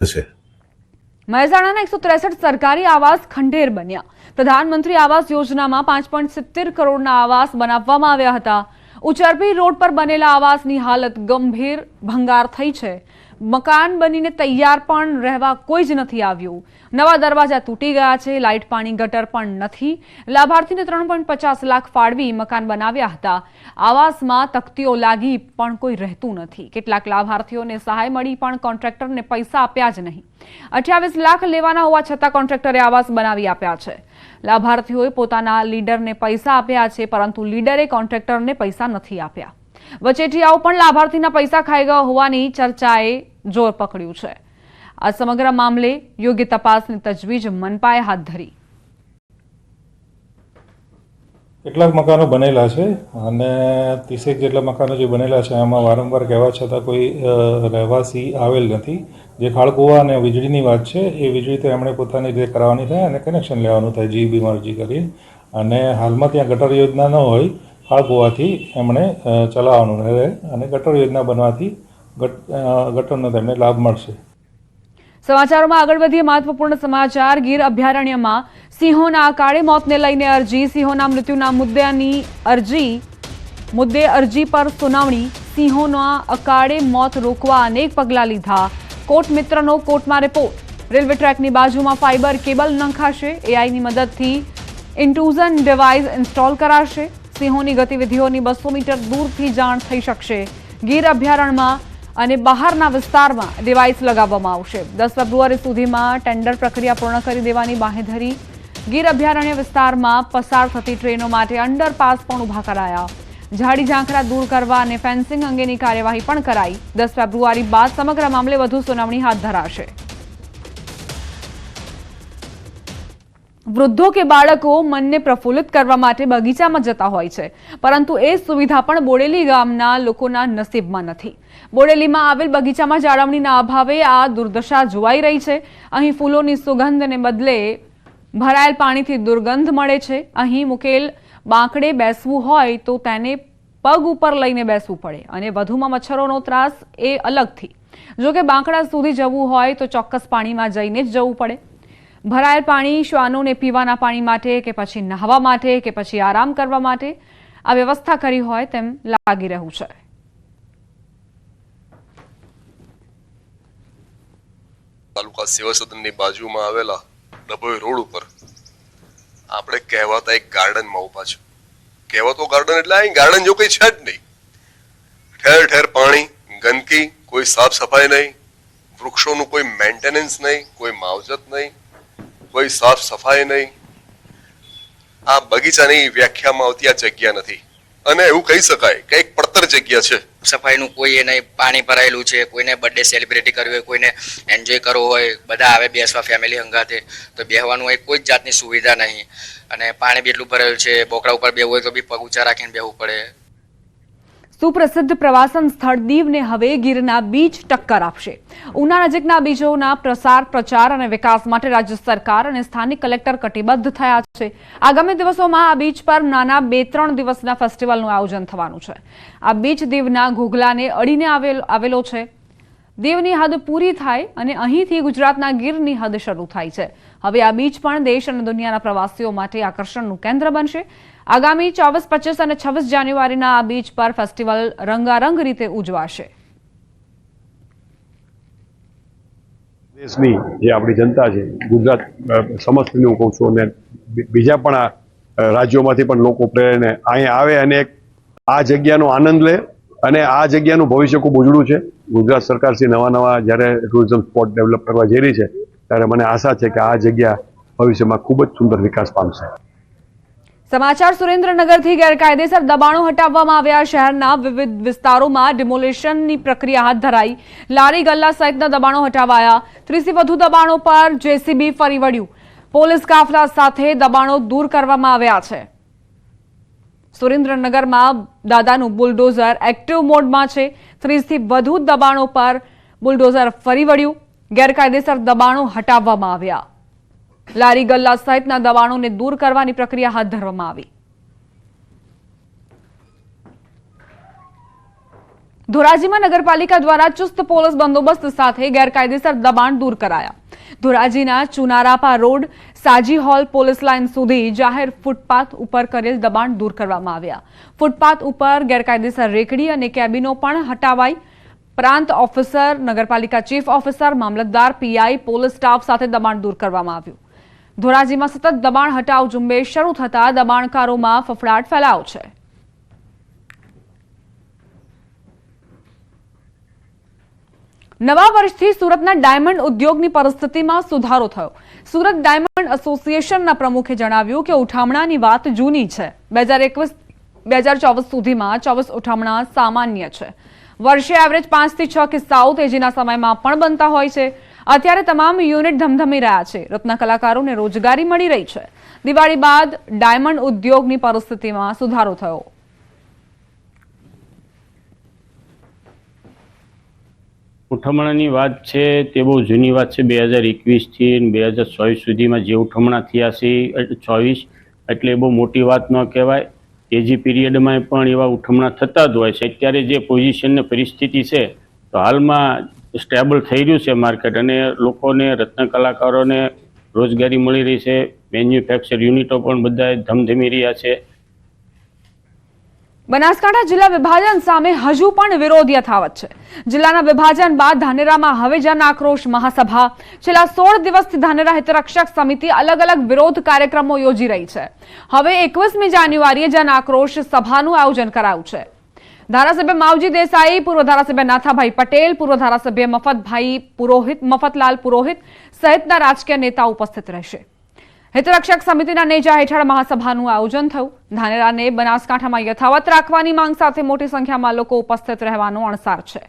છે। મહેસાણાના 163 સરકારી આવાસ ખંડેર બન્યા। પ્રધાનમંત્રી આવાસ યોજનામાં 5.70 કરોડના આવાસ બનાવવામાં આવ્યા હતા। ઉચરપી રોડ પર બનેલા આવાસની હાલત ગંભીર ભંગાર થઈ છે। મકાન બનીને તૈયાર પણ રહેવા કોઈ જ નથી આવ્યું। નવા દરવાજા તૂટી ગયા છે। લાઇટ પાણી ગટર પણ નથી। લાભાર્થીને 3.50 લાખ ફાળવી મકાન બનાવ્યા હતા। આવાસમાં તકતીઓ લાગી પણ કોઈ રહેતું નથી। કેટલાક લાભાર્થીઓને સહાય મળી પણ કોન્ટ્રાક્ટરને પૈસા આપ્યા જ નહીં। 28 લાખ લેવાના હોવા છતાં કોન્ટ્રાક્ટરે આવાસ બનાવી આપ્યા છે। લાભાર્થીઓએ પોતાના લીડરને પૈસા આપ્યા છે, પરંતુ લીડરે કોન્ટ્રાક્ટરને પૈસા નથી આપ્યા। વચેટિયાઓ પણ લાભાર્થીના પૈસા ખાઈ ગયા હોવાની ચર્ચાએ જોર પકડ્યું છે। આ સમગ્ર મામલે યોગ્ય તપાસની તજવીજ મનપાએ હાથ ધરી। કેટલાક મકાનો બનેલા છે અને 30 જેટલા મકાનો જે બનેલા છે એમાં વારંવાર કહેવા છતાં કોઈ રહેવાસી આવેલ નથી। જે ખાળકૂવા અને વીજળીની વાત છે એ વીજળી તો એમણે પોતાની રીતે કરાવવાની થાય અને કનેક્શન લેવાનું થાય જીબીમાં અરજી કરી। અને હાલમાં ત્યાં ગટર યોજના ન હોય, ખાળકૂવાથી એમણે ચલાવવાનું રહે અને ગટર યોજના બનવાથી ગટરનો તેમને લાભ મળશે। સમાચારોમાં આગળ વધીએ। મહત્વપૂર્ણ સમાચાર। ગીર અભયારણ્યમાં સિંહોના અકાળે મોતને લઈને અરજી। સિંહોના મૃત્યુના મુદ્દે અરજી પર સુનાવણી। સિંહોના અકાળે મોત રોકવા અનેક પગલાં લીધા। કોર્ટ મિત્રનો કોર્ટમાં રિપોર્ટ। રેલવે ટ્રેકની બાજુમાં ફાઇબર કેબલ નંખાશે। એઆઈની મદદથી ઇન્ટ્રુઝન ડિવાઇસ ઇન્સ્ટોલ કરાશે। સિંહોની ગતિવિધિઓની 200 મીટર દૂરથી જાણ થઈ શકશે। ગીર અભયારણ્યમાં અને બહારના વિસ્તારમાં ડિવાઇસ લગાવવામાં આવશે। 10 ફેબ્રુઆરી સુધીમાં ટેન્ડર પ્રક્રિયા પૂર્ણ કરી દેવાની બાંહેધરી। ગીર અભયારણ્ય વિસ્તારમાં પસાર થતી ટ્રેનો માટે અંડરપાસ પણ ઊભા કરાયા। ઝાડી ઝાંખરા દૂર કરવા અને ફેન્સિંગ અંગેની કાર્યવાહી પણ કરાઈ। 10 ફેબ્રુઆરી બાદ સમગ્ર મામલે વધુ સુનાવણી હાથ ધરાશે। વૃદ્ધો કે બાળકો મનને પ્રફુલ્લિત કરવા માટે બગીચામાં જતા હોય છે, પરંતુ એ સુવિધા પણ બોડેલી ગામના લોકોના નસીબમાં નથી। બોડેલીમાં આવેલ બગીચામાં જાળવણીના અભાવે આ દુર્દશા જોવાઈ રહી છે। અહીં ફૂલોની સુગંધને બદલે ભરાયેલ પાણીથી દુર્ગંધ મળે છે। અહીં મૂકેલ બાંકડે બેસવું હોય તો તેને પગ ઉપર લઈને બેસવું પડે અને વધુમાં મચ્છરોનો ત્રાસ એ અલગથી। જો કે બાંકડા સુધી જવું હોય તો ચોક્કસ પાણીમાં જઈને જ જવું પડે। ભરાયેલ પાણી શ્વાનોને પીવાના પાણી માટે કે પછી નહાવા માટે કે પછી આરામ કરવા માટે આ વ્યવસ્થા કરી હોય તેમ લાગી રહ્યું છે। તાલુકા સેવા સદનની બાજુમાં આવેલા ડભોઈ રોડ ઉપર આપણે કહેવાતા એક ગાર્ડનમાં ઊભા છે। કહેવાતો ગાર્ડન એટલે અહીં ગાર્ડન જો કઈ છે જ નહીં। ઠેર ઠેર પાણી, ગંદકી, કોઈ સાફ સફાઈ નહીં, વૃક્ષોનું કોઈ મેન્ટેનન્સ નહીં, કોઈ માવજત નહીં, કોઈ સાફ સફાઈ નહીં। આ બગીચાની વ્યાખ્યામાં આવતી આ જગ્યા નથી અને એવું કહી શકાય કે એક પડતર જગ્યા છે। સફાઈનું કોઈ એ નહીં, પાણી ભરાયેલું છે। કોઈને બર્થડે સેલિબ્રેટ કરવી હોય, કોઈને એન્જોય કરવો હોય, બધા આવે બેસવા ફેમિલી હંગાથે, તો બેસવાનું હોય કોઈ જ જાતની સુવિધા નહીં। અને પાણી બી એટલું ભરેલું છે, બોકડા ઉપર બેસવું હોય તો બી પગ ઊંચા રાખીને બેસવું પડે। સુપ્રસિદ્ધ પ્રવાસન સ્થળ દીવને હવે ગીરના બીચ ટક્કર આપશે। ઉના નજીકના બીચોના પ્રસાર, પ્રચાર અને વિકાસ માટે રાજ્ય સરકાર અને સ્થાનિક કલેક્ટર કટિબદ્ધ થયા છે। આગામી દિવસોમાં આ બીચ પર નાના 2-3 દિવસના ફેસ્ટિવલનું આયોજન થવાનું છે। આ બીચ દીવના ઘોઘલાને અડીને આવેલો છે। દીવની હદ પૂરી થાય અને અહીંથી ગુજરાતના ગીરની હદ શરૂ થાય છે। હવે આ બીચ પણ દેશ અને દુનિયાના પ્રવાસીઓ માટે આકર્ષણનું કેન્દ્ર બનશે। આગામી 24, 25 અને 26 જાન્યુઆરીના આ બીચ પર ફેસ્ટિવલ રંગારંગ રીતે ઉજવાશે। દેશની જે આપણી જનતા છે, ગુજરાત સમસ્તને હું કહું છું અને બીજા પણ રાજ્યોમાંથી પણ લોકો પ્રેરણે અહીંયા આવે અને આ જગ્યાનો આનંદ લે અને આ જગ્યાનું ભવિષ્ય ખૂબ ઉજળું છે। ગુજરાત સરકારશ્રી નવા જ્યારે ટુરિઝમ સ્પોટ ડેવલપ કરવા જઈ રહી છે ત્યારે મને આશા છે કે આ જગ્યા ભવિષ્યમાં ખૂબ જ સુંદર વિકાસ પામશે। સમાચાર સુરેન્દ્રનગરથી ગેરકાયદેસર દબાણો હટાવવામાં આવ્યા। શહેરના વિવિધ વિસ્તારોમાં ડિમોલિશનની પ્રક્રિયા હાથ ધરાઈ। લારી ગલ્લા સહિતના દબાણો હટાવાયા। 30 થી વધુ દબાણો પર જેસીબી ફરી વળ્યું। પોલીસ કાફલા સાથે દબાણો દૂર કરવામાં આવ્યા છે। સુરેન્દ્રનગરમાં દાદાનું બુલડોઝર એક્ટિવ મોડમાં છે। 30 થી વધુ દબાણો પર બુલડોઝર ફરી વળ્યું। ગેરકાયદેસર દબાણો હટાવવામાં આવ્યા। લારી ગલ્લા સહિતના દબાણોને દૂર કરવાની પ્રક્રિયા હાથ ધરવામાં આવી। ધોરાજીમાં નગરપાલિકા દ્વારા ચુસ્ત પોલીસ બંદોબસ્ત સાથે ગેરકાયદેસર દબાણ દૂર કરાયા. ધોરાજીના ચુનારાપા રોડ સાજી હોલ પોલીસ લાઇન સુધી જાહેર ફૂટપાથ ઉપર કરેલ દબાણ દૂર કરવામાં આવ્યા. ફૂટપાથ ઉપર ગેરકાયદેસર રેકડી અને કેબિનો પણ હટાવાઈ. પ્રાંત ઓફિસર, નગરપાલિકા ચીફ ઓફિસર, મામલતદાર, પીઆઈ, પોલીસ સ્ટાફ સાથે દબાણ દૂર કરવામાં આવ્યું. ધોરાજીમાં સતત દબાણ હટાવ ઝુંબેશ શરૂ થતા દબાણકારોમાં ફફડાટ ફેલાયો છે. નવા વર્ષથી સુરતના ડાયમંડ ઉદ્યોગની પરિસ્થિતિમાં સુધારો થયો. સુરત ડાયમંડ એસોસિએશનના પ્રમુખે જણાવ્યું કે ઉઠામણાની વાત જૂની છે. 2024 સુધીમાં 24 ઉઠામણા સામાન્ય છે. વર્ષે એવરેજ 5 થી 6 કિસ્સાઓ તેજીના સમયમાં પણ બનતા હોય છે. અત્યારે તમામ યુનિટ ધમધમી રહ્યા છે. રત્ન કલાકારોને રોજગારી મળી રહી છે. દિવાળી બાદ ડાયમંડ ઉદ્યોગની પરિસ્થિતિમાં સુધારો થયો. ઉઠમણાની વાત છે તે બહુ જૂની વાત છે. 2021 થી 2024 સુધીમાં જે ઉઠમણા થયા છે 24 એટલે બહુ મોટી વાત ન કહેવાય. તેજી પીરિયડમાં પણ એવા ઉઠમણા થતા જ હોય છે. અત્યારે જે પોઝિશન ને પરિસ્થિતિ છે તો હાલમાં સ્ટેબલ થઈ રહ્યું છે માર્કેટ અને લોકોને, રત્ન કલાકારોને રોજગારી મળી રહી છે. મેન્યુફેક્ચર યુનિટો પણ બધા ધમધમી રહ્યા છે. બનાસકાંઠા જિલ્લા વિભાજન સામે હજુ પણ વિરોધ યથાવત છે. જિલ્લાના વિભાજન બાદ ધાનેરામાં હવે જન આક્રોશ મહાસભા. છેલ્લા 16 દિવસથી ધાનેરા હિતરક્ષક સમિતિ અલગ અલગ વિરોધ કાર્યક્રમો યોજી રહી છે. હવે 21મી જાન્યુઆરીએ જન આક્રોશ સભાનું આયોજન કરાયું છે. ધારાસભ્ય માવજી દેસાઈ, પૂર્વ ધારાસભ્ય નાથાભાઈ પટેલ, પૂર્વ ધારાસભ્ય મફતલાલ પુરોહિત સહિતના રાજકીય નેતાઓ ઉપસ્થિત રહેશે. હિતરક્ષક સમિતિના નેજા હેઠળ મહાસભાનું આયોજન થયું. ધાનેરાને બનાસકાંઠામાં યથાવત રાખવાની માંગ સાથે મોટી સંખ્યામાં લોકો ઉપસ્થિત રહેવાનો અણસાર છે.